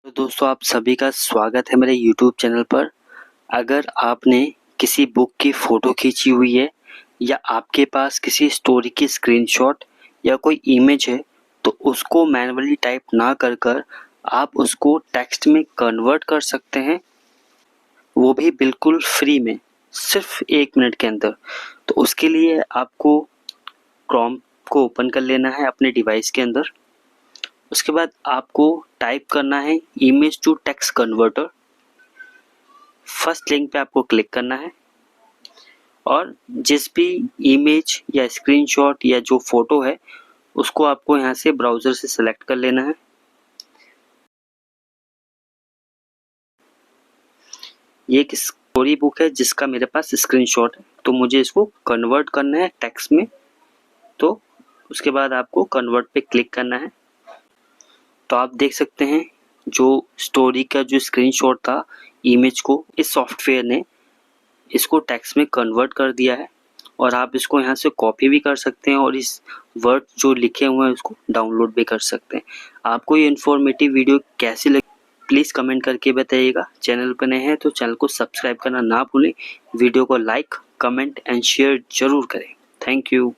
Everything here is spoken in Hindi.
तो दोस्तों आप सभी का स्वागत है मेरे यूट्यूब चैनल पर। अगर आपने किसी बुक की फ़ोटो खींची हुई है या आपके पास किसी स्टोरी की स्क्रीनशॉट या कोई इमेज है तो उसको मैन्युअली टाइप ना कर आप उसको टेक्स्ट में कन्वर्ट कर सकते हैं, वो भी बिल्कुल फ्री में, सिर्फ 1 मिनट के अंदर। तो उसके लिए आपको क्रोम को ओपन कर लेना है अपने डिवाइस के अंदर। उसके बाद आपको टाइप करना है image to text converter. First link पे आपको क्लिक करना है और जिस भी इमेज या स्क्रीनशॉट या जो फोटो है उसको आपको यहाँ से ब्राउज़र से सिलेक्ट कर लेना है। ये एक स्टोरी बुक है जिसका मेरे पास स्क्रीनशॉट है, तो मुझे इसको कन्वर्ट करना है टेक्स्ट में। तो उसके बाद आपको कन्वर्ट पे क्लिक करना है। तो आप देख सकते हैं जो स्टोरी का जो स्क्रीनशॉट था इमेज को इस सॉफ्टवेयर ने इसको टेक्स्ट में कन्वर्ट कर दिया है और आप इसको यहाँ से कॉपी भी कर सकते हैं और इस वर्ड जो लिखे हुए हैं उसको डाउनलोड भी कर सकते हैं। आपको ये इन्फॉर्मेटिव वीडियो कैसी लगी प्लीज़ कमेंट करके बताइएगा। चैनल पर नए हैं तो चैनल को सब्सक्राइब करना ना भूलें। वीडियो को लाइक, कमेंट एंड शेयर जरूर करें। Thank you.